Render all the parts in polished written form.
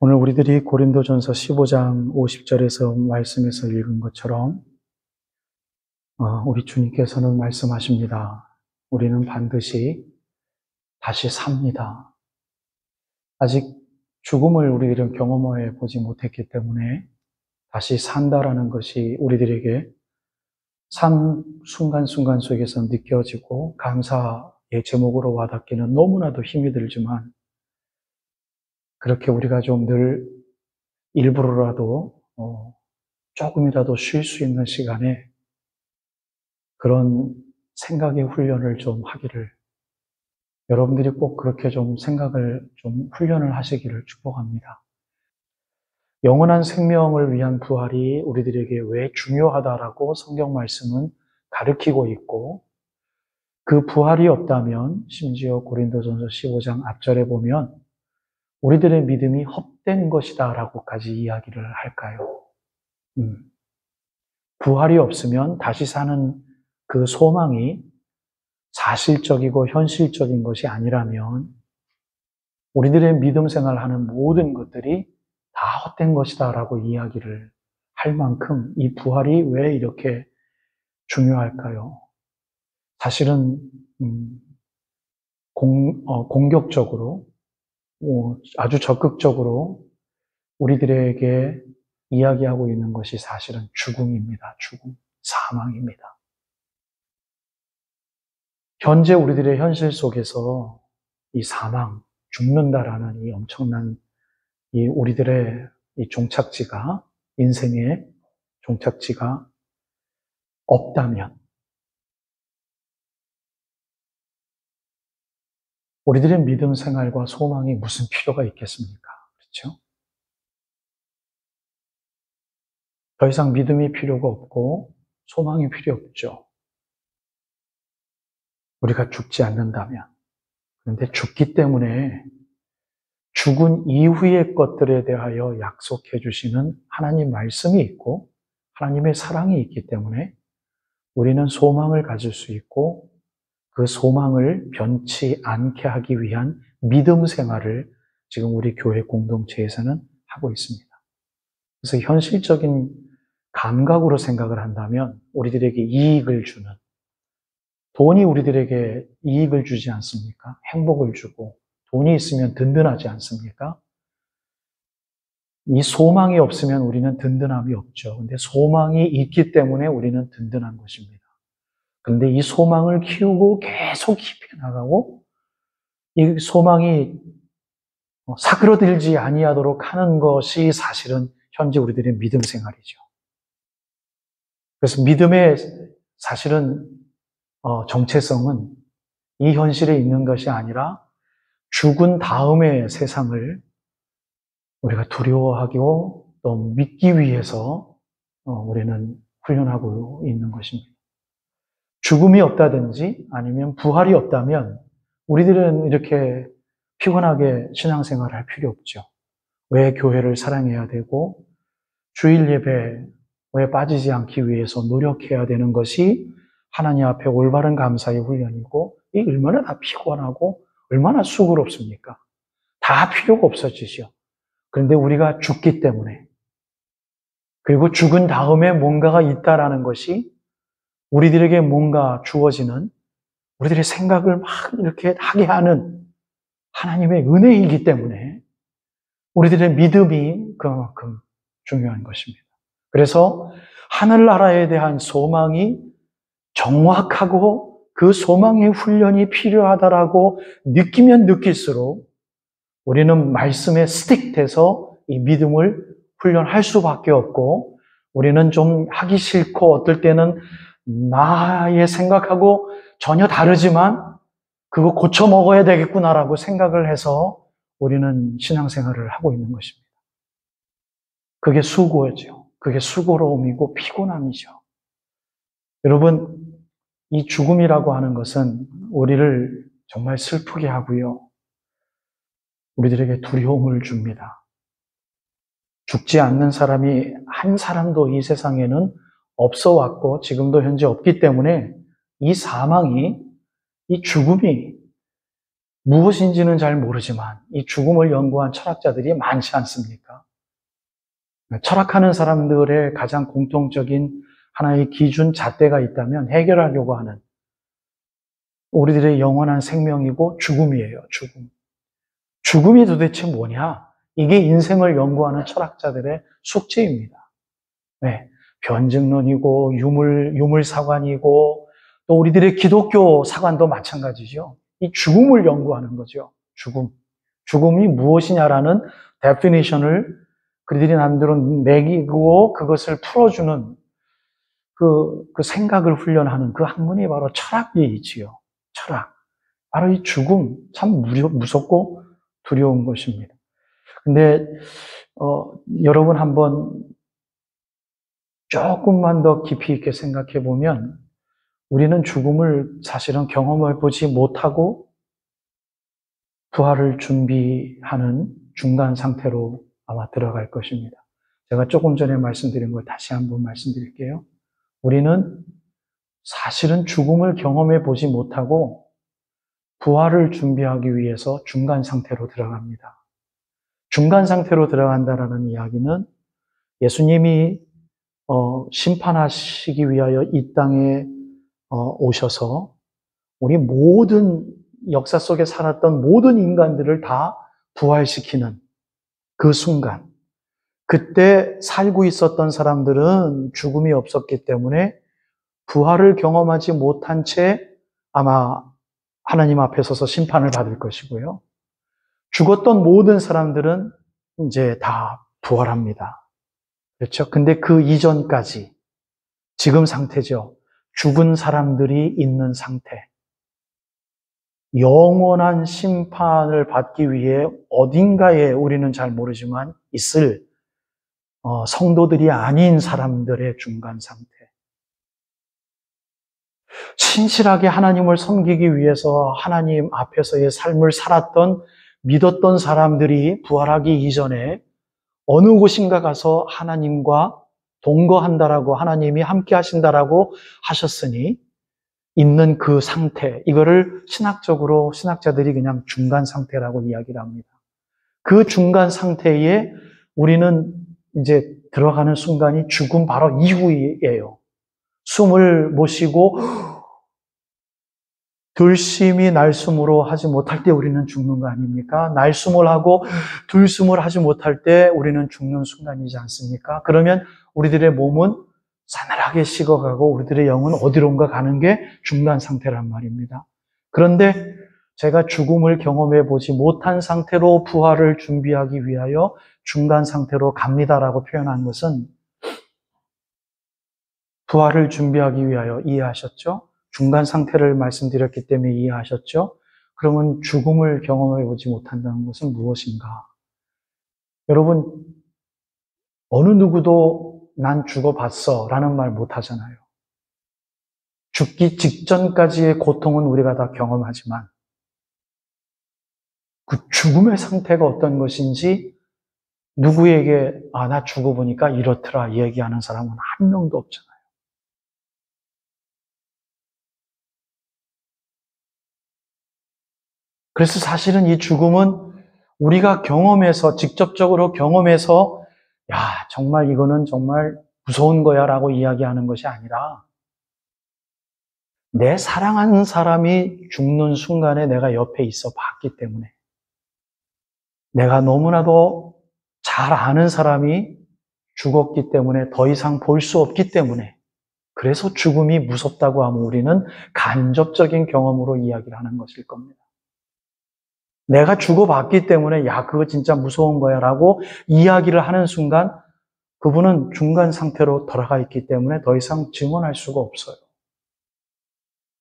오늘 우리들이 고린도전서 15장 50절에서 말씀에서 읽은 것처럼 우리 주님께서는 말씀하십니다. 우리는 반드시 다시 삽니다. 아직 죽음을 우리들은 경험해 보지 못했기 때문에 다시 산다라는 것이 우리들에게 산 순간순간 속에서 느껴지고 감사의 제목으로 와닿기는 너무나도 힘이 들지만, 그렇게 우리가 좀 늘 일부러라도 조금이라도 쉴 수 있는 시간에 그런 생각의 훈련을 좀 하기를, 여러분들이 꼭 그렇게 좀 생각을 좀 훈련을 하시기를 축복합니다. 영원한 생명을 위한 부활이 우리들에게 왜 중요하다라고 성경 말씀은 가르치고 있고, 그 부활이 없다면 심지어 고린도전서 15장 앞절에 보면 우리들의 믿음이 헛된 것이다 라고까지 이야기를 할까요? 부활이 없으면 다시 사는 그 소망이 사실적이고 현실적인 것이 아니라면 우리들의 믿음 생활하는 모든 것들이 다 헛된 것이다 라고 이야기를 할 만큼 이 부활이 왜 이렇게 중요할까요? 사실은 공격적으로 아주 적극적으로 우리들에게 이야기하고 있는 것이 사실은 죽음입니다. 죽음, 사망입니다. 현재 우리들의 현실 속에서 이 사망, 죽는다라는 이 엄청난 이 우리들의 이 종착지가, 인생의 종착지가 없다면 우리들의 믿음 생활과 소망이 무슨 필요가 있겠습니까? 그렇죠? 더 이상 믿음이 필요가 없고 소망이 필요 없죠. 우리가 죽지 않는다면. 그런데 죽기 때문에 죽은 이후의 것들에 대하여 약속해 주시는 하나님 말씀이 있고 하나님의 사랑이 있기 때문에 우리는 소망을 가질 수 있고, 그 소망을 변치 않게 하기 위한 믿음 생활을 지금 우리 교회 공동체에서는 하고 있습니다. 그래서 현실적인 감각으로 생각을 한다면 우리들에게 이익을 주는, 돈이 우리들에게 이익을 주지 않습니까? 행복을 주고 돈이 있으면 든든하지 않습니까? 이 소망이 없으면 우리는 든든함이 없죠. 근데 소망이 있기 때문에 우리는 든든한 것입니다. 그런데 이 소망을 키우고 계속 깊이 나가고 이 소망이 사그러들지 아니하도록 하는 것이 사실은 현재 우리들의 믿음 생활이죠. 그래서 믿음의 사실은 정체성은 이 현실에 있는 것이 아니라 죽은 다음의 세상을 우리가 두려워하고 또 믿기 위해서 우리는 훈련하고 있는 것입니다. 죽음이 없다든지 아니면 부활이 없다면 우리들은 이렇게 피곤하게 신앙생활을 할 필요 없죠. 왜 교회를 사랑해야 되고 주일 예배에 빠지지 않기 위해서 노력해야 되는 것이 하나님 앞에 올바른 감사의 훈련이고, 이 얼마나 다 피곤하고 얼마나 수고롭습니까? 다 필요가 없어지죠. 그런데 우리가 죽기 때문에, 그리고 죽은 다음에 뭔가가 있다라는 것이 우리들에게 뭔가 주어지는, 우리들의 생각을 막 이렇게 하게 하는 하나님의 은혜이기 때문에 우리들의 믿음이 그만큼 중요한 것입니다. 그래서 하늘나라에 대한 소망이 정확하고 그 소망의 훈련이 필요하다라고 느끼면 느낄수록 우리는 말씀에 스틱돼서 이 믿음을 훈련할 수밖에 없고, 우리는 좀 하기 싫고 어떨 때는 나의 생각하고 전혀 다르지만 그거 고쳐 먹어야 되겠구나라고 생각을 해서 우리는 신앙생활을 하고 있는 것입니다. 그게 수고죠. 그게 수고로움이고 피곤함이죠. 여러분, 이 죽음이라고 하는 것은 우리를 정말 슬프게 하고요, 우리들에게 두려움을 줍니다. 죽지 않는 사람이 한 사람도 이 세상에는 없어 왔고 지금도 현재 없기 때문에 이 사망이, 이 죽음이 무엇인지는 잘 모르지만 이 죽음을 연구한 철학자들이 많지 않습니까? 철학하는 사람들의 가장 공통적인 하나의 기준 잣대가 있다면 해결하려고 하는 우리들의 영원한 생명이고 죽음이에요. 죽음. 죽음이 도대체 뭐냐? 이게 인생을 연구하는 철학자들의 숙제입니다. 네, 변증론이고 유물사관이고 또 우리들의 기독교 사관도 마찬가지죠. 이 죽음을 연구하는 거죠. 죽음. 죽음이 무엇이냐라는 데피니션을 그들이 남대로 매기고 그것을 풀어주는 그 생각을 훈련하는 그 학문이 바로 철학이지요. 철학. 바로 이 죽음, 참 무섭고 두려운 것입니다. 근데, 여러분 한번 조금만 더 깊이 있게 생각해 보면 우리는 죽음을 사실은 경험해 보지 못하고 부활을 준비하는 중간 상태로 아마 들어갈 것입니다. 제가 조금 전에 말씀드린 걸 다시 한번 말씀드릴게요. 우리는 사실은 죽음을 경험해 보지 못하고 부활을 준비하기 위해서 중간 상태로 들어갑니다. 중간 상태로 들어간다라는 이야기는 예수님이 심판하시기 위하여 이 땅에 오셔서 우리 모든 역사 속에 살았던 모든 인간들을 다 부활시키는 그 순간, 그때 살고 있었던 사람들은 죽음이 없었기 때문에 부활을 경험하지 못한 채 아마 하나님 앞에 서서 심판을 받을 것이고요. 죽었던 모든 사람들은 이제 다 부활합니다. 그렇죠? 근데 그 이전까지 지금 상태죠. 죽은 사람들이 있는 상태. 영원한 심판을 받기 위해 어딘가에 우리는 잘 모르지만 있을 성도들이 아닌 사람들의 중간 상태. 신실하게 하나님을 섬기기 위해서 하나님 앞에서의 삶을 살았던 믿었던 사람들이 부활하기 이전에 어느 곳인가 가서 하나님과 동거한다라고 하나님이 함께 하신다라고 하셨으니 있는 그 상태, 이거를 신학적으로 신학자들이 그냥 중간 상태라고 이야기를 합니다. 그 중간 상태에 우리는 이제 들어가는 순간이 죽음 바로 이후이에요. 숨을 못 쉬고 들숨이 날숨으로 하지 못할 때 우리는 죽는 거 아닙니까? 날숨을 하고 들숨을 하지 못할 때 우리는 죽는 순간이지 않습니까? 그러면 우리들의 몸은 싸늘하게 식어가고 우리들의 영은 어디론가 가는 게 중간 상태란 말입니다. 그런데 제가 죽음을 경험해 보지 못한 상태로 부활을 준비하기 위하여 중간 상태로 갑니다라고 표현한 것은 부활을 준비하기 위하여 이해하셨죠? 중간 상태를 말씀드렸기 때문에 이해하셨죠? 그러면 죽음을 경험해 보지 못한다는 것은 무엇인가? 여러분, 어느 누구도 난 죽어봤어 라는 말 못하잖아요. 죽기 직전까지의 고통은 우리가 다 경험하지만 그 죽음의 상태가 어떤 것인지 누구에게 나 죽어보니까 이렇더라 얘기하는 사람은 한 명도 없잖아요. 그래서 사실은 이 죽음은 우리가 경험해서, 직접적으로 경험해서, 정말 이거는 정말 무서운 거야 라고 이야기하는 것이 아니라, 내 사랑하는 사람이 죽는 순간에 내가 옆에 있어 봤기 때문에, 내가 너무나도 잘 아는 사람이 죽었기 때문에 더 이상 볼 수 없기 때문에, 그래서 죽음이 무섭다고 하면 우리는 간접적인 경험으로 이야기를 하는 것일 겁니다. 내가 죽어봤기 때문에 그거 진짜 무서운 거야 라고 이야기를 하는 순간 그분은 중간 상태로 돌아가 있기 때문에 더 이상 증언할 수가 없어요.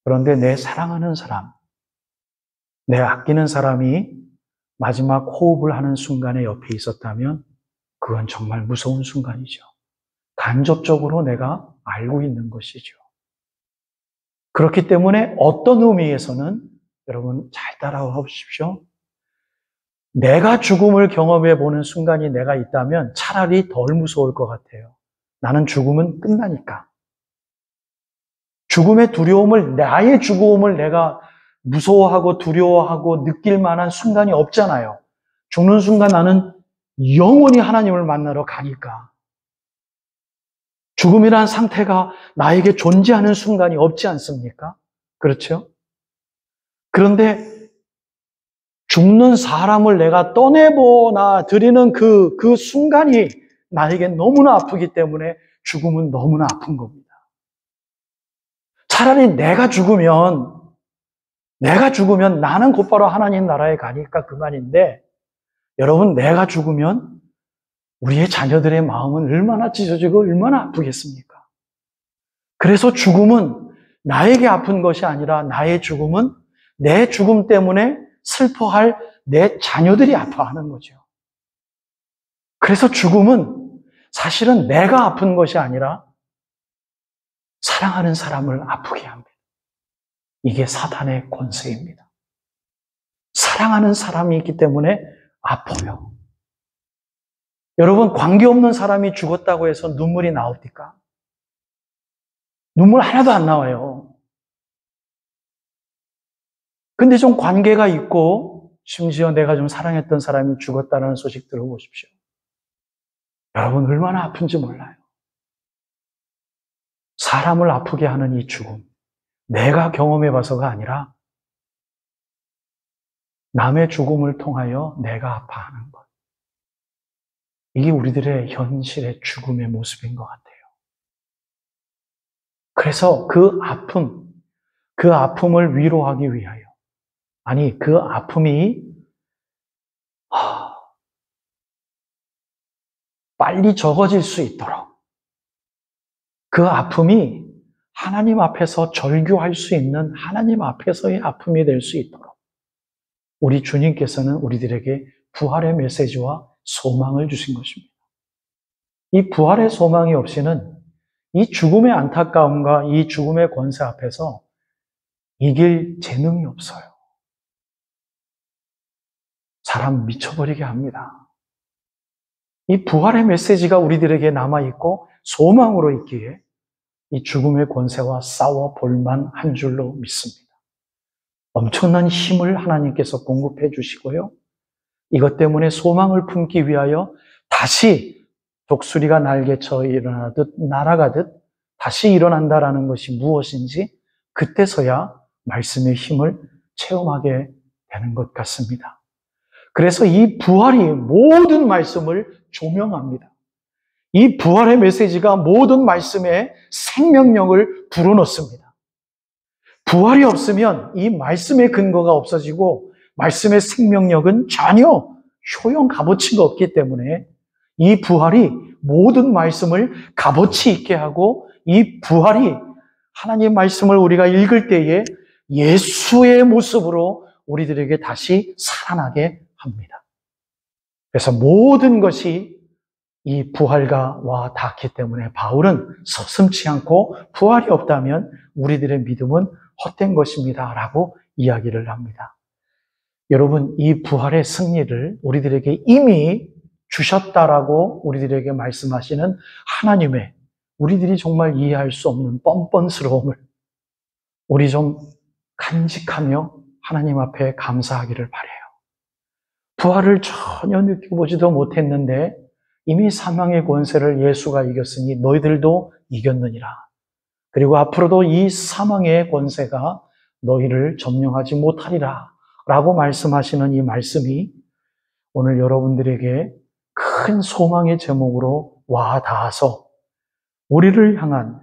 그런데 내 사랑하는 사람, 내 아끼는 사람이 마지막 호흡을 하는 순간에 옆에 있었다면 그건 정말 무서운 순간이죠. 간접적으로 내가 알고 있는 것이죠. 그렇기 때문에 어떤 의미에서는 여러분 잘 따라와 보십시오. 내가 죽음을 경험해 보는 순간이 내가 있다면 차라리 덜 무서울 것 같아요. 나는 죽음은 끝나니까. 죽음의 두려움을, 나의 죽음을 내가 무서워하고 두려워하고 느낄 만한 순간이 없잖아요. 죽는 순간 나는 영원히 하나님을 만나러 가니까. 죽음이란 상태가 나에게 존재하는 순간이 없지 않습니까? 그렇죠? 그런데 죽는 사람을 내가 떠내보나 드리는 그 순간이 나에게 너무나 아프기 때문에 죽음은 너무나 아픈 겁니다. 차라리 내가 죽으면 나는 곧바로 하나님 나라에 가니까 그만인데, 여러분, 내가 죽으면 우리의 자녀들의 마음은 얼마나 찢어지고 얼마나 아프겠습니까? 그래서 죽음은 나에게 아픈 것이 아니라 나의 죽음은 내 죽음 때문에 슬퍼할 내 자녀들이 아파하는 거죠. 그래서 죽음은 사실은 내가 아픈 것이 아니라 사랑하는 사람을 아프게 합니다. 이게 사단의 권세입니다. 사랑하는 사람이 있기 때문에 아파요. 여러분, 관계없는 사람이 죽었다고 해서 눈물이 나옵니까? 눈물 하나도 안 나와요. 근데 좀 관계가 있고 심지어 내가 좀 사랑했던 사람이 죽었다는 소식 들어보십시오. 여러분, 얼마나 아픈지 몰라요. 사람을 아프게 하는 이 죽음, 내가 경험해봐서가 아니라 남의 죽음을 통하여 내가 아파하는 것. 이게 우리들의 현실의 죽음의 모습인 것 같아요. 그래서 그 아픔을 위로하기 위하여, 아니, 그 아픔이 빨리 적어질 수 있도록, 그 아픔이 하나님 앞에서 절규할 수 있는 하나님 앞에서의 아픔이 될 수 있도록 우리 주님께서는 우리들에게 부활의 메시지와 소망을 주신 것입니다. 이 부활의 소망이 없이는 이 죽음의 안타까움과 이 죽음의 권세 앞에서 이길 재능이 없어요. 사람 미쳐버리게 합니다. 이 부활의 메시지가 우리들에게 남아있고 소망으로 있기에 이 죽음의 권세와 싸워 볼만 한 줄로 믿습니다. 엄청난 힘을 하나님께서 공급해 주시고요. 이것 때문에 소망을 품기 위하여 다시 독수리가 날개쳐 일어나듯 날아가듯 다시 일어난다라는 것이 무엇인지 그때서야 말씀의 힘을 체험하게 되는 것 같습니다. 그래서 이 부활이 모든 말씀을 조명합니다. 이 부활의 메시지가 모든 말씀에 생명력을 불어넣습니다. 부활이 없으면 이 말씀의 근거가 없어지고 말씀의 생명력은 전혀 효용 값어치가 없기 때문에 이 부활이 모든 말씀을 값어치 있게 하고 이 부활이 하나님 말씀을 우리가 읽을 때에 예수의 모습으로 우리들에게 다시 살아나게 합니다. 그래서 모든 것이 이 부활과 와 닿기 때문에 바울은 서슴지 않고 부활이 없다면 우리들의 믿음은 헛된 것입니다 라고 이야기를 합니다. 여러분, 이 부활의 승리를 우리들에게 이미 주셨다라고 우리들에게 말씀하시는 하나님의 우리들이 정말 이해할 수 없는 뻔뻔스러움을 우리 좀 간직하며 하나님 앞에 감사하기를 바라요. 부활을 전혀 느껴보지도 못했는데 이미 사망의 권세를 예수가 이겼으니 너희들도 이겼느니라. 그리고 앞으로도 이 사망의 권세가 너희를 점령하지 못하리라 라고 말씀하시는 이 말씀이 오늘 여러분들에게 큰 소망의 제목으로 와 닿아서 우리를 향한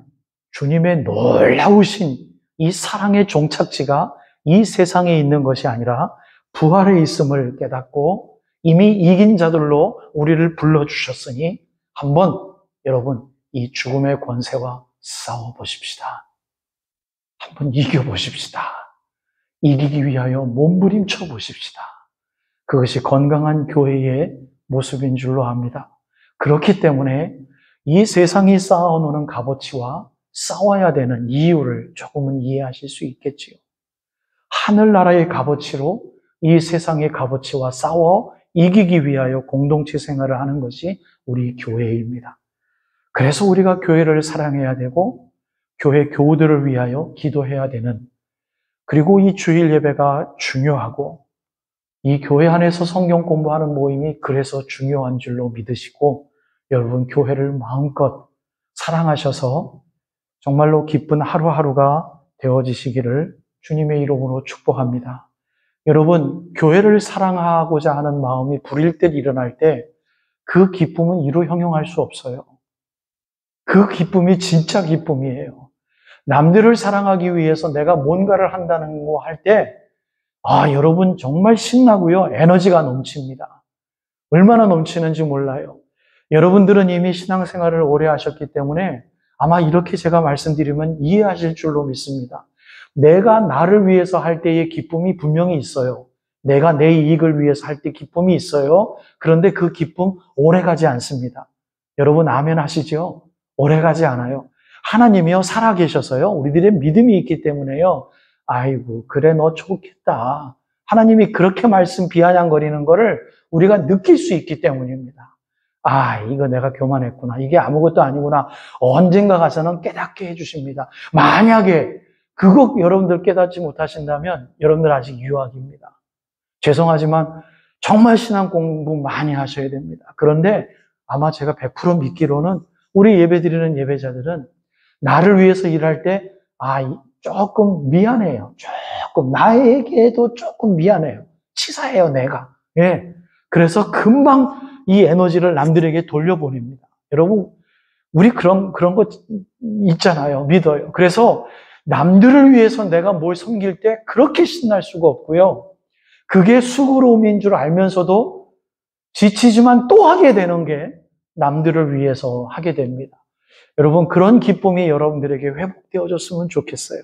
주님의 놀라우신 이 사랑의 종착지가 이 세상에 있는 것이 아니라 부활에 있음을 깨닫고 이미 이긴 자들로 우리를 불러주셨으니 한번 여러분 이 죽음의 권세와 싸워보십시다. 한번 이겨보십시다. 이기기 위하여 몸부림쳐 보십시다. 그것이 건강한 교회의 모습인 줄로 압니다. 그렇기 때문에 이 세상이 쌓아놓는 값어치와 싸워야 되는 이유를 조금은 이해하실 수 있겠지요. 하늘나라의 값어치로 이 세상의 값어치와 싸워 이기기 위하여 공동체 생활을 하는 것이 우리 교회입니다. 그래서 우리가 교회를 사랑해야 되고 교회 교우들을 위하여 기도해야 되는 그리고 이 주일 예배가 중요하고 이 교회 안에서 성경 공부하는 모임이 그래서 중요한 줄로 믿으시고 여러분 교회를 마음껏 사랑하셔서 정말로 기쁜 하루하루가 되어지시기를 주님의 이름으로 축복합니다. 여러분, 교회를 사랑하고자 하는 마음이 불일 듯 일어날 때 그 기쁨은 이루 형용할 수 없어요. 그 기쁨이 진짜 기쁨이에요. 남들을 사랑하기 위해서 내가 뭔가를 한다는 거 할 때, 여러분 정말 신나고요. 에너지가 넘칩니다. 얼마나 넘치는지 몰라요. 여러분들은 이미 신앙생활을 오래 하셨기 때문에 아마 이렇게 제가 말씀드리면 이해하실 줄로 믿습니다. 내가 나를 위해서 할 때의 기쁨이 분명히 있어요. 내가 내 이익을 위해서 할 때 기쁨이 있어요. 그런데 그 기쁨 오래가지 않습니다. 여러분 아멘 하시죠? 오래가지 않아요. 하나님이요 살아계셔서요. 우리들의 믿음이 있기 때문에요. 아이고 그래 너 좋겠다. 하나님이 그렇게 말씀 비아냥거리는 거를 우리가 느낄 수 있기 때문입니다. 이거 내가 교만했구나. 이게 아무것도 아니구나. 언젠가 가서는 깨닫게 해주십니다. 만약에 그거 여러분들 깨닫지 못하신다면 여러분들 아직 유학입니다. 죄송하지만 정말 신앙 공부 많이 하셔야 됩니다. 그런데 아마 제가 100% 믿기로는 우리 예배드리는 예배자들은 나를 위해서 일할 때 조금 미안해요. 조금 나에게도 조금 미안해요. 치사해요 내가. 예. 그래서 금방 이 에너지를 남들에게 돌려보냅니다. 여러분 우리 그런 거 있잖아요. 믿어요. 그래서 남들을 위해서 내가 뭘 섬길 때 그렇게 신날 수가 없고요. 그게 수고로움인 줄 알면서도 지치지만 또 하게 되는 게 남들을 위해서 하게 됩니다. 여러분 그런 기쁨이 여러분들에게 회복되어졌으면 좋겠어요.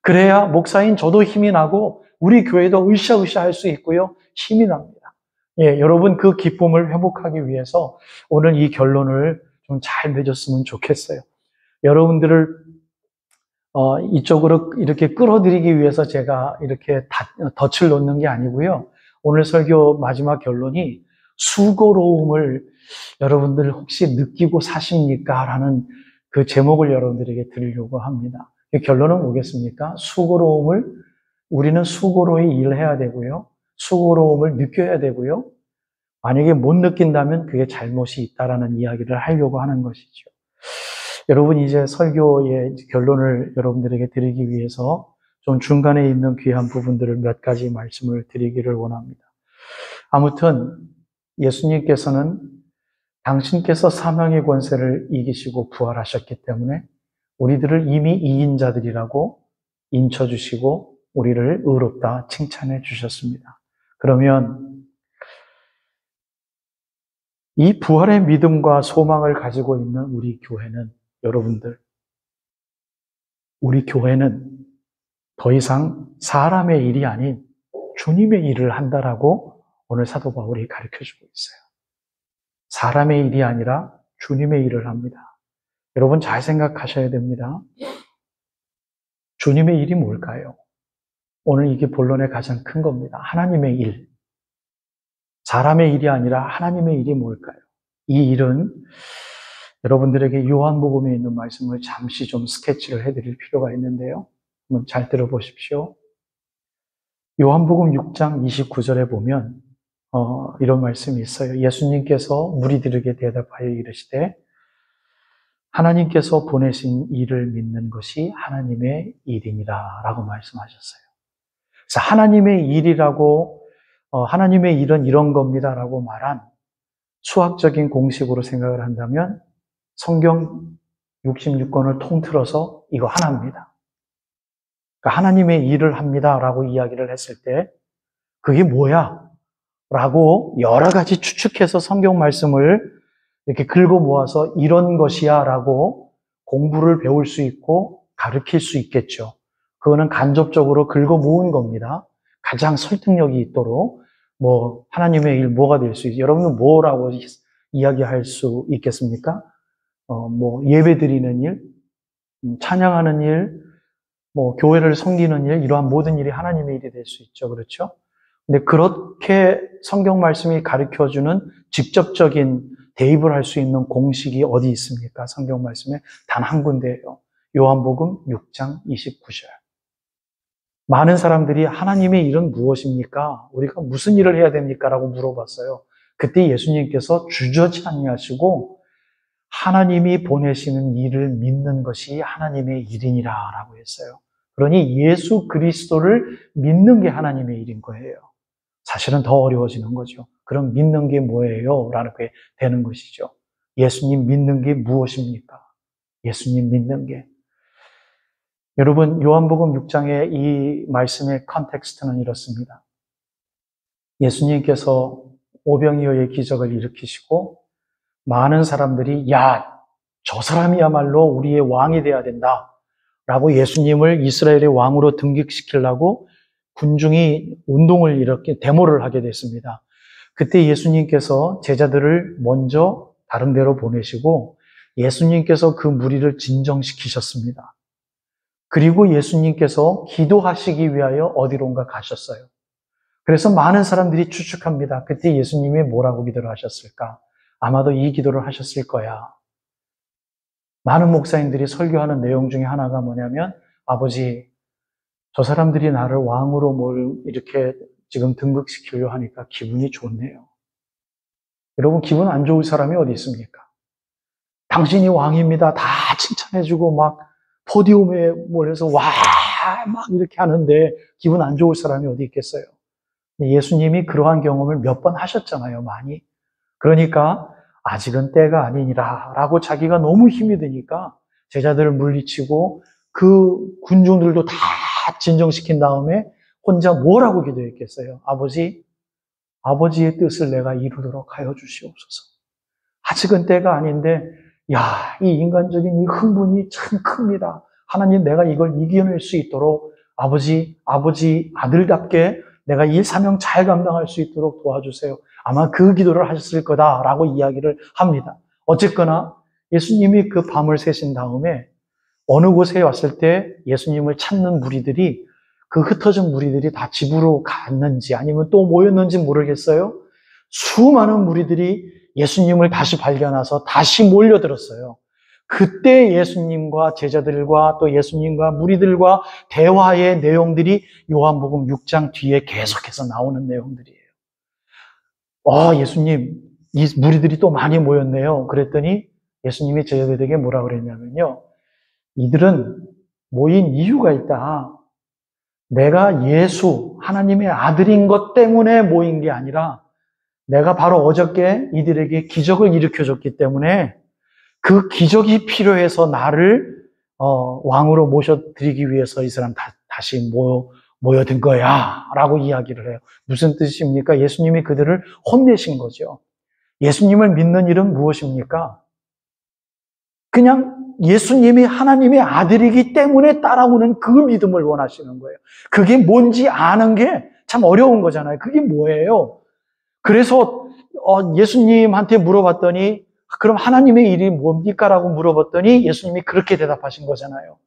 그래야 목사인 저도 힘이 나고 우리 교회도 으쌰으쌰 할 수 있고요. 힘이 납니다. 여러분 그 기쁨을 회복하기 위해서 오늘 이 결론을 좀 잘 맺었으면 좋겠어요. 여러분들을 이쪽으로 이렇게 끌어들이기 위해서 제가 이렇게 덫을 놓는 게 아니고요. 오늘 설교 마지막 결론이 수고로움을 여러분들 혹시 느끼고 사십니까? 라는 그 제목을 여러분들에게 드리려고 합니다. 결론은 뭐겠습니까? 우리는 수고로이 일해야 되고요. 수고로움을 느껴야 되고요. 만약에 못 느낀다면 그게 잘못이 있다라는 이야기를 하려고 하는 것이죠. 여러분 이제 설교의 결론을 여러분들에게 드리기 위해서 좀 중간에 있는 귀한 부분들을 몇 가지 말씀을 드리기를 원합니다. 아무튼 예수님께서는 당신께서 사망의 권세를 이기시고 부활하셨기 때문에 우리들을 이미 이긴 자들이라고 인쳐주시고 우리를 의롭다 칭찬해 주셨습니다. 그러면 이 부활의 믿음과 소망을 가지고 있는 우리 교회는 여러분들, 우리 교회는 더 이상 사람의 일이 아닌 주님의 일을 한다라고 오늘 사도 바울이 가르쳐주고 있어요. 사람의 일이 아니라 주님의 일을 합니다. 여러분 잘 생각하셔야 됩니다. 주님의 일이 뭘까요? 오늘 이게 본론의 가장 큰 겁니다. 하나님의 일. 사람의 일이 아니라 하나님의 일이 뭘까요? 이 일은 여러분들에게 요한복음에 있는 말씀을 잠시 좀 스케치를 해드릴 필요가 있는데요. 한번 잘 들어보십시오. 요한복음 6장 29절에 보면 이런 말씀이 있어요. 예수님께서 무리들에게 대답하여 이르시되 하나님께서 보내신 일을 믿는 것이 하나님의 일이니라 라고 말씀하셨어요. 그래서 하나님의 일이라고 하나님의 일은 이런 겁니다 라고 말한 수학적인 공식으로 생각을 한다면 성경 66권을 통틀어서 이거 하나입니다. 그러니까 하나님의 일을 합니다 라고 이야기를 했을 때 그게 뭐야? 라고 여러 가지 추측해서 성경 말씀을 이렇게 긁어 모아서 이런 것이야 라고 공부를 배울 수 있고 가르칠 수 있겠죠. 그거는 간접적으로 긁어 모은 겁니다. 가장 설득력이 있도록 하나님의 일 뭐가 될 수 있어요? 여러분은 뭐라고 이야기할 수 있겠습니까? 예배 드리는 일, 찬양하는 일, 교회를 섬기는 일, 이러한 모든 일이 하나님의 일이 될 수 있죠. 그렇죠? 근데 그렇게 성경 말씀이 가르쳐주는 직접적인 대입을 할 수 있는 공식이 어디 있습니까? 성경 말씀에 단 한 군데예요. 요한복음 6장 29절. 많은 사람들이 하나님의 일은 무엇입니까? 우리가 무슨 일을 해야 됩니까? 라고 물어봤어요. 그때 예수님께서 주저치 아니하시고 하나님이 보내시는 일을 믿는 것이 하나님의 일이니라 라고 했어요. 그러니 예수 그리스도를 믿는 게 하나님의 일인 거예요. 사실은 더 어려워지는 거죠. 그럼 믿는 게 뭐예요? 라는 게 되는 것이죠. 예수님 믿는 게 무엇입니까? 예수님 믿는 게. 여러분, 요한복음 6장의 이 말씀의 컨텍스트는 이렇습니다. 예수님께서 오병이어의 기적을 일으키시고 많은 사람들이 야, 저 사람이야말로 우리의 왕이 돼야 된다 라고 예수님을 이스라엘의 왕으로 등극시키려고 군중이 운동을 이렇게 데모를 하게 됐습니다. 그때 예수님께서 제자들을 먼저 다른 데로 보내시고 예수님께서 그 무리를 진정시키셨습니다. 그리고 예수님께서 기도하시기 위하여 어디론가 가셨어요. 그래서 많은 사람들이 추측합니다. 그때 예수님이 뭐라고 기도를 하셨을까? 아마도 이 기도를 하셨을 거야. 많은 목사님들이 설교하는 내용 중에 하나가 뭐냐면, 아버지, 저 사람들이 나를 왕으로 뭘 이렇게 지금 등극시키려 하니까 기분이 좋네요. 여러분, 기분 안 좋을 사람이 어디 있습니까? 당신이 왕입니다. 다 칭찬해주고 막 포디움에 몰려서 와! 막 이렇게 하는데 기분 안 좋을 사람이 어디 있겠어요? 예수님이 그러한 경험을 몇 번 하셨잖아요, 많이. 그러니까 아직은 때가 아니니라 라고 자기가 너무 힘이 드니까 제자들을 물리치고 그 군중들도 다 진정시킨 다음에 혼자 뭐라고 기도했겠어요? 아버지, 아버지의 뜻을 내가 이루도록 하여 주시옵소서. 아직은 때가 아닌데 야, 이 인간적인 이 흥분이 참 큽니다. 하나님, 내가 이걸 이겨낼 수 있도록 아버지 아들답게 내가 이 사명 잘 감당할 수 있도록 도와주세요. 아마 그 기도를 하셨을 거다라고 이야기를 합니다. 어쨌거나 예수님이 그 밤을 새신 다음에 어느 곳에 왔을 때 예수님을 찾는 무리들이, 그 흩어진 무리들이 다 집으로 갔는지 아니면 또 모였는지 모르겠어요. 수많은 무리들이 예수님을 다시 발견해서 다시 몰려들었어요. 그때 예수님과 제자들과 또 예수님과 무리들과 대화의 내용들이 요한복음 6장 뒤에 계속해서 나오는 내용들이에요. 예수님, 이 무리들이 또 많이 모였네요. 그랬더니 예수님이 제자들에게 뭐라 그랬냐면요. 이들은 모인 이유가 있다. 내가 예수, 하나님의 아들인 것 때문에 모인 게 아니라 내가 바로 어저께 이들에게 기적을 일으켜줬기 때문에 그 기적이 필요해서 나를 왕으로 모셔드리기 위해서 이 사람 다시 모여든 거야 라고 이야기를 해요. 무슨 뜻입니까? 예수님이 그들을 혼내신 거죠. 예수님을 믿는 일은 무엇입니까? 그냥 예수님이 하나님의 아들이기 때문에 따라오는 그 믿음을 원하시는 거예요. 그게 뭔지 아는 게 참 어려운 거잖아요. 그게 뭐예요? 그래서 예수님한테 물어봤더니 그럼 하나님의 일이 뭡니까? 라고 물어봤더니 예수님이 그렇게 대답하신 거잖아요.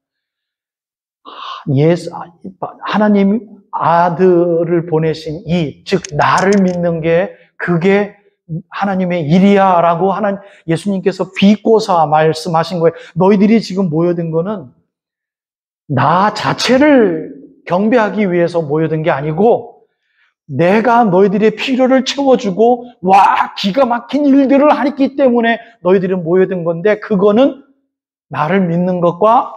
하나님 아들을 보내신 즉 나를 믿는 게 그게 하나님의 일이야 라고 예수님께서 비꼬사 말씀하신 거예요. 너희들이 지금 모여든 거는 나 자체를 경배하기 위해서 모여든 게 아니고 내가 너희들의 필요를 채워주고 기가 막힌 일들을 하기 때문에 너희들이 모여든 건데 그거는 나를 믿는 것과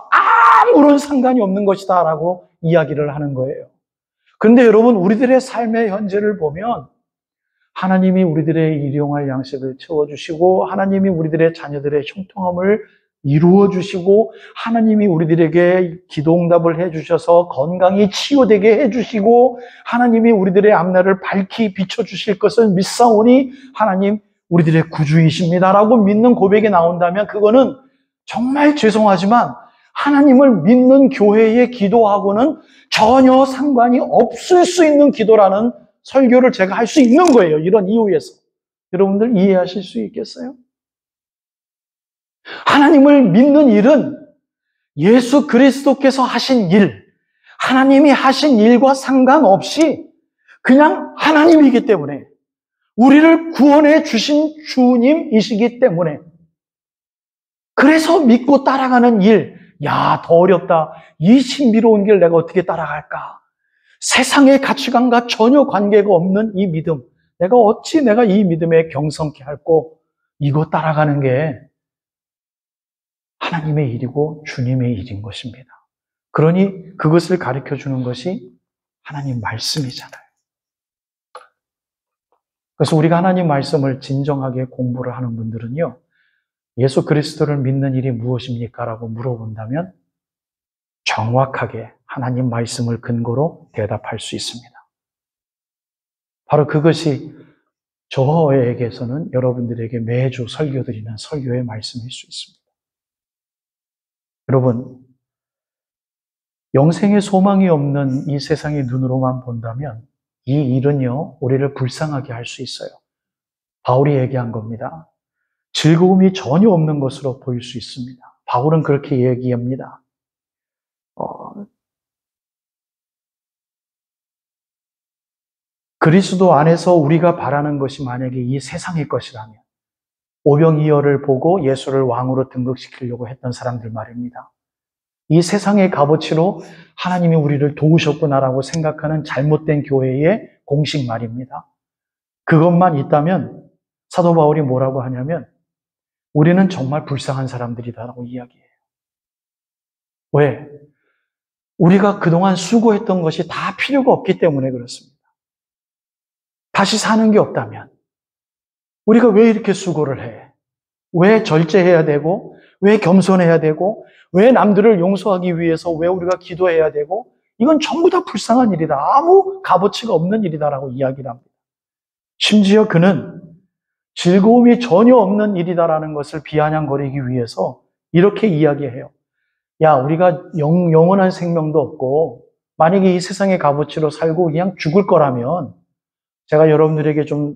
아무런 상관이 없는 것이다 라고 이야기를 하는 거예요. 그런데 여러분, 우리들의 삶의 현재를 보면 하나님이 우리들의 일용할 양식을 채워주시고 하나님이 우리들의 자녀들의 형통함을 이루어주시고 하나님이 우리들에게 기도응답을 해주셔서 건강히 치유되게 해주시고 하나님이 우리들의 앞날을 밝히 비춰주실 것을 믿사오니 하나님 우리들의 구주이십니다라고 믿는 고백이 나온다면 그거는 정말 죄송하지만 하나님을 믿는 교회의 기도하고는 전혀 상관이 없을 수 있는 기도라는 설교를 제가 할 수 있는 거예요. 이런 이유에서. 여러분들 이해하실 수 있겠어요? 하나님을 믿는 일은 예수 그리스도께서 하신 일, 하나님이 하신 일과 상관없이 그냥 하나님이기 때문에, 우리를 구원해 주신 주님이시기 때문에, 그래서 믿고 따라가는 일, 더 어렵다. 이 신비로운 길 내가 어떻게 따라갈까? 세상의 가치관과 전혀 관계가 없는 이 믿음, 내가 이 믿음에 경성케 할꼬, 이거 따라가는 게 하나님의 일이고 주님의 일인 것입니다. 그러니 그것을 가르쳐 주는 것이 하나님 말씀이잖아요. 그래서 우리가 하나님 말씀을 진정하게 공부를 하는 분들은요, 예수 그리스도를 믿는 일이 무엇입니까? 라고 물어본다면 정확하게 하나님 말씀을 근거로 대답할 수 있습니다. 바로 그것이 저에게서는 여러분들에게 매주 설교드리는 설교의 말씀일 수 있습니다. 여러분, 영생의 소망이 없는 이 세상의 눈으로만 본다면 이 일은요, 우리를 불쌍하게 할 수 있어요. 바울이 얘기한 겁니다. 즐거움이 전혀 없는 것으로 보일 수 있습니다. 바울은 그렇게 얘기합니다. 그리스도 안에서 우리가 바라는 것이 만약에 이 세상의 것이라면 오병이어를 보고 예수를 왕으로 등극시키려고 했던 사람들 말입니다. 이 세상의 값어치로 하나님이 우리를 도우셨구나라고 생각하는 잘못된 교회의 공식 말입니다. 그것만 있다면 사도 바울이 뭐라고 하냐면 우리는 정말 불쌍한 사람들이다라고 이야기해요. 왜? 우리가 그동안 수고했던 것이 다 필요가 없기 때문에 그렇습니다. 다시 사는 게 없다면 우리가 왜 이렇게 수고를 해? 왜 절제해야 되고 왜 겸손해야 되고 왜 남들을 용서하기 위해서 왜 우리가 기도해야 되고 이건 전부 다 불쌍한 일이다. 아무 값어치가 없는 일이다라고 이야기를 합니다. 심지어 그는 즐거움이 전혀 없는 일이다라는 것을 비아냥거리기 위해서 이렇게 이야기해요. 야, 우리가 영원한 생명도 없고 만약에 이 세상의 값어치로 살고 그냥 죽을 거라면 제가 여러분들에게 좀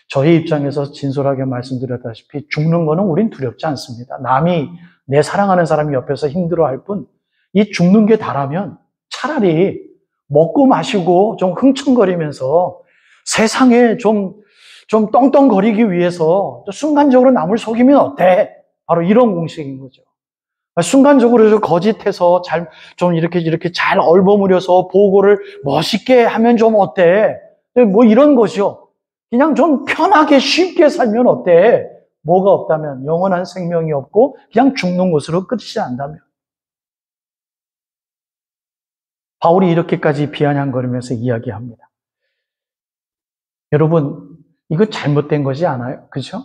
저의 입장에서 진솔하게 말씀드렸다시피 죽는 거는 우린 두렵지 않습니다. 남이 내 사랑하는 사람이 옆에서 힘들어할 뿐 이 죽는 게 다라면 차라리 먹고 마시고 좀 흥청거리면서 세상에 좀 떵떵거리기 위해서 순간적으로 남을 속이면 어때? 바로 이런 공식인 거죠. 순간적으로 거짓해서 좀 이렇게 잘 얼버무려서 보고를 멋있게 하면 좀 어때? 뭐 이런 것이요. 그냥 좀 편하게 쉽게 살면 어때? 뭐가 없다면 영원한 생명이 없고 그냥 죽는 것으로 끝이 난다면. 바울이 이렇게까지 비아냥거리면서 이야기합니다. 여러분, 이거 잘못된 것이 않아요? 그죠?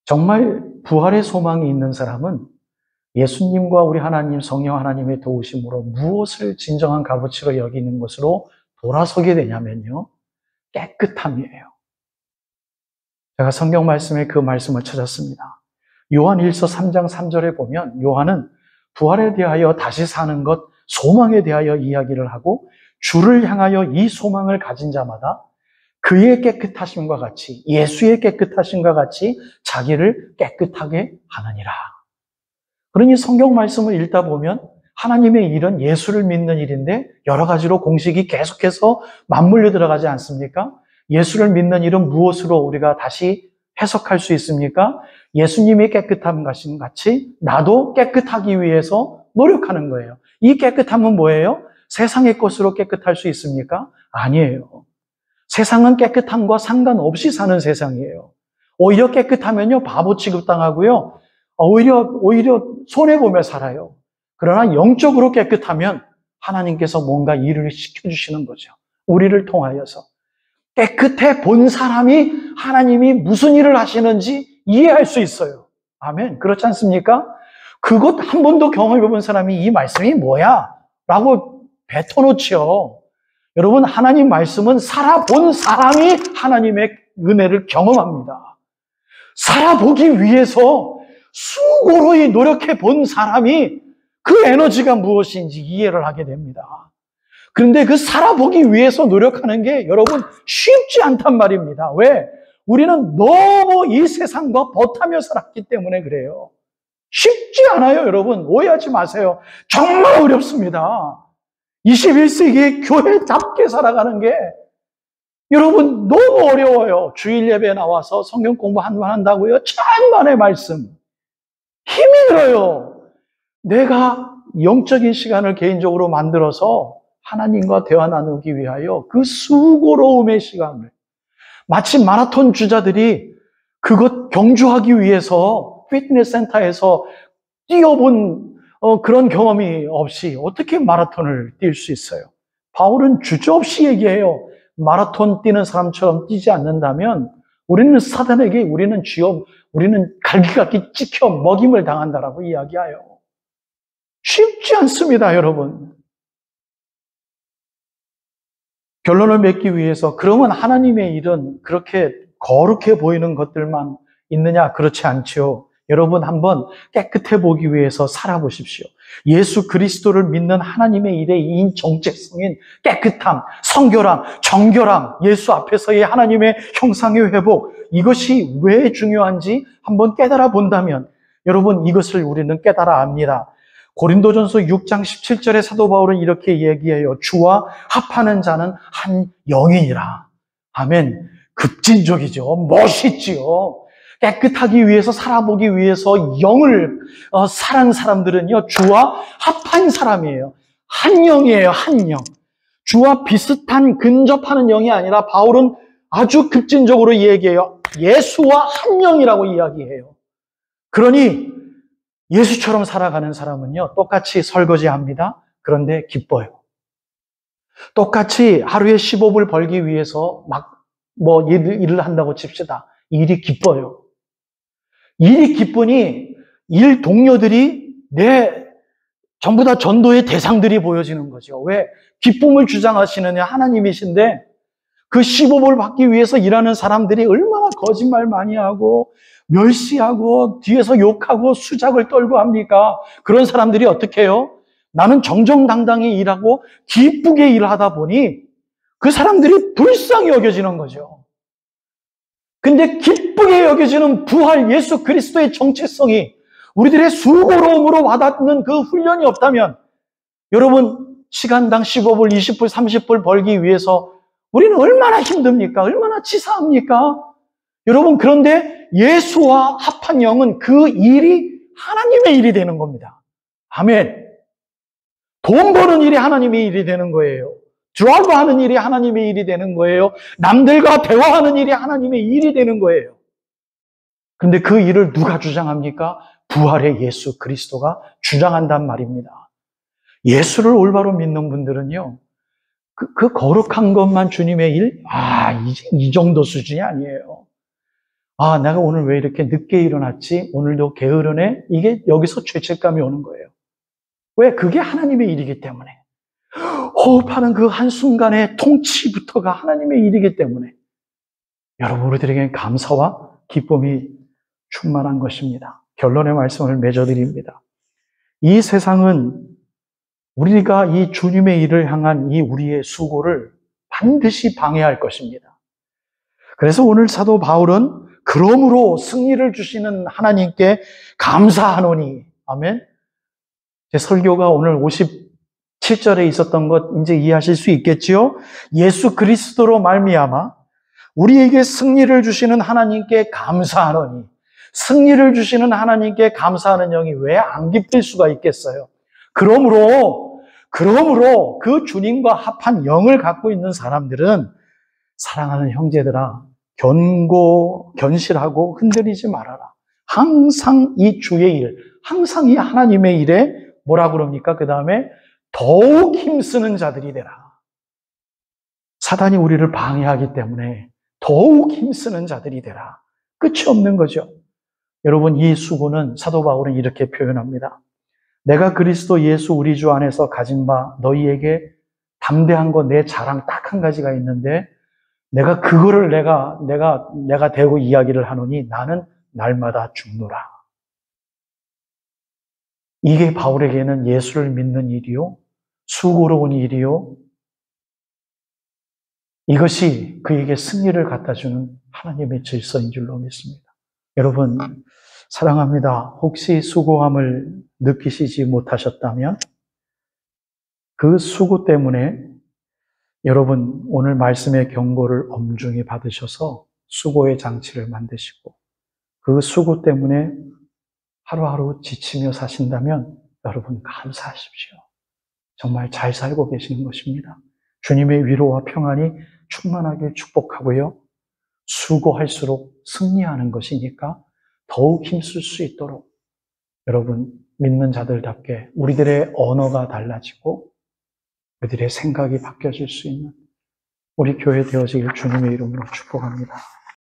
정말 부활의 소망이 있는 사람은 예수님과 우리 하나님, 성령 하나님의 도우심으로 무엇을 진정한 값어치로 여기는 것으로 돌아서게 되냐면요. 깨끗함이에요. 제가 성경 말씀에 그 말씀을 찾았습니다. 요한 1서 3장 3절에 보면 요한은 부활에 대하여 다시 사는 것, 소망에 대하여 이야기를 하고 주를 향하여 이 소망을 가진 자마다 그의 깨끗하심과 같이 예수의 깨끗하심과 같이 자기를 깨끗하게 하느니라. 그러니 성경 말씀을 읽다 보면 하나님의 일은 예수를 믿는 일인데 여러 가지로 공식이 계속해서 맞물려 들어가지 않습니까? 예수를 믿는 일은 무엇으로 우리가 다시 해석할 수 있습니까? 예수님이 깨끗함 같이 나도 깨끗하기 위해서 노력하는 거예요. 이 깨끗함은 뭐예요? 세상의 것으로 깨끗할 수 있습니까? 아니에요. 세상은 깨끗함과 상관없이 사는 세상이에요. 오히려 깨끗하면요, 바보 취급당하고요, 오히려 손해보며 살아요. 그러나 영적으로 깨끗하면 하나님께서 뭔가 일을 시켜주시는 거죠. 우리를 통하여서. 깨끗해 본 사람이 하나님이 무슨 일을 하시는지 이해할 수 있어요. 아멘. 그렇지 않습니까? 그것 한 번도 경험해본 사람이 이 말씀이 뭐야? 라고 뱉어놓지요. 여러분, 하나님 말씀은 살아본 사람이 하나님의 은혜를 경험합니다. 살아보기 위해서 수고로이 노력해 본 사람이 그 에너지가 무엇인지 이해를 하게 됩니다. 그런데 그 살아보기 위해서 노력하는 게 여러분 쉽지 않단 말입니다. 왜? 우리는 너무 이 세상과 버타며 살았기 때문에 그래요. 쉽지 않아요, 여러분. 오해하지 마세요. 정말 어렵습니다. 21세기의 교회답게 살아가는 게 여러분 너무 어려워요. 주일 예배에 나와서 성경 공부 한번 한다고요? 천만의 말씀. 힘이 들어요. 내가 영적인 시간을 개인적으로 만들어서 하나님과 대화 나누기 위하여 그 수고로움의 시간을, 마치 마라톤 주자들이 그것 경주하기 위해서 피트니스 센터에서 뛰어본 그런 경험이 없이 어떻게 마라톤을 뛸 수 있어요? 바울은 주저없이 얘기해요. 마라톤 뛰는 사람처럼 뛰지 않는다면 우리는 사단에게, 우리는 갈기갈기 찍혀 먹임을 당한다라고 이야기해요. 쉽지 않습니다, 여러분. 결론을 맺기 위해서, 그러면 하나님의 일은 그렇게 거룩해 보이는 것들만 있느냐? 그렇지 않죠. 여러분, 한번 깨끗해 보기 위해서 살아보십시오. 예수 그리스도를 믿는 하나님의 일의 이 정체성인 깨끗함, 성결함, 정결함, 예수 앞에서의 하나님의 형상의 회복, 이것이 왜 중요한지 한번 깨달아 본다면 여러분, 이것을 우리는 깨달아 압니다. 고린도전서 6장 17절에 사도 바울은 이렇게 얘기해요. 주와 합하는 자는 한 영이니라. 아멘. 급진적이죠. 멋있지요. 깨끗하기 위해서, 살아보기 위해서 영을 살한 사람들은요, 주와 합한 사람이에요. 한 영이에요, 한 영. 주와 비슷한, 근접하는 영이 아니라 바울은 아주 급진적으로 얘기해요. 예수와 한 영이라고 이야기해요. 그러니 예수처럼 살아가는 사람은요, 똑같이 설거지합니다. 그런데 기뻐요. 똑같이 하루에 15불 벌기 위해서 일을 한다고 칩시다. 일이 기뻐요. 일이 기쁘니 일 동료들이 전부 다 전도의 대상들이 보여지는 거죠. 왜? 기쁨을 주장하시느냐? 하나님이신데 그 15불 받기 위해서 일하는 사람들이 얼마나 거짓말 많이 하고 멸시하고 뒤에서 욕하고 수작을 떨고 합니까? 그런 사람들이 어떻게 해요? 나는 정정당당히 일하고 기쁘게 일하다 보니 그 사람들이 불쌍히 여겨지는 거죠. 근데 기쁘게 여겨지는 부활 예수 그리스도의 정체성이 우리들의 수고로움으로 와닿는 그 훈련이 없다면 여러분, 시간당 15불, 20불, 30불 벌기 위해서 우리는 얼마나 힘듭니까? 얼마나 치사합니까? 여러분, 그런데 예수와 합한 영은 그 일이 하나님의 일이 되는 겁니다. 아멘. 돈 버는 일이 하나님의 일이 되는 거예요. 드라이브하는 일이 하나님의 일이 되는 거예요. 남들과 대화하는 일이 하나님의 일이 되는 거예요. 근데 그 일을 누가 주장합니까? 부활의 예수 그리스도가 주장한단 말입니다. 예수를 올바로 믿는 분들은요, 그 거룩한 것만 주님의 일? 이제 이 정도 수준이 아니에요. 내가 오늘 왜 이렇게 늦게 일어났지? 오늘도 게으르네? 이게 여기서 죄책감이 오는 거예요. 왜? 그게 하나님의 일이기 때문에. 호흡하는 그 한순간의 통치부터가 하나님의 일이기 때문에 여러분, 우리들에게는 감사와 기쁨이 충만한 것입니다. 결론의 말씀을 맺어드립니다. 이 세상은 우리가 이 주님의 일을 향한 이 우리의 수고를 반드시 방해할 것입니다. 그래서 오늘 사도 바울은 그러므로 승리를 주시는 하나님께 감사하노니, 아멘. 제 설교가 오늘 57절에 있었던 것 이제 이해하실 수 있겠지요? 예수 그리스도로 말미암아 우리에게 승리를 주시는 하나님께 감사하노니, 승리를 주시는 하나님께 감사하는 영이 왜 안 기쁠 수가 있겠어요? 그러므로 그 주님과 합한 영을 갖고 있는 사람들은 사랑하는 형제들아, 견실하고 흔들리지 말아라. 항상 이 주의 일, 항상 이 하나님의 일에 뭐라 그럽니까? 그 다음에 더욱 힘쓰는 자들이 되라. 사단이 우리를 방해하기 때문에 더욱 힘쓰는 자들이 되라. 끝이 없는 거죠. 여러분, 이 수고는 사도 바울은 이렇게 표현합니다. 내가 그리스도 예수 우리 주 안에서 가진 바 너희에게 담대한 거 내 자랑 딱 한 가지가 있는데 내가 그거를 내가 대고 이야기를 하노니 나는 날마다 죽노라. 이게 바울에게는 예수를 믿는 일이요, 수고로운 일이요, 이것이 그에게 승리를 갖다 주는 하나님의 질서인 줄로 믿습니다. 여러분, 사랑합니다. 혹시 수고함을 느끼시지 못하셨다면 그 수고 때문에 여러분 오늘 말씀의 경고를 엄중히 받으셔서 수고의 장치를 만드시고 그 수고 때문에 하루하루 지치며 사신다면 여러분 감사하십시오. 정말 잘 살고 계시는 것입니다. 주님의 위로와 평안이 충만하게 축복하고요. 수고할수록 승리하는 것이니까 더욱 힘쓸 수 있도록 여러분 믿는 자들답게 우리들의 언어가 달라지고 우리들의 생각이 바뀌어질 수 있는 우리 교회 되어지길 주님의 이름으로 축복합니다.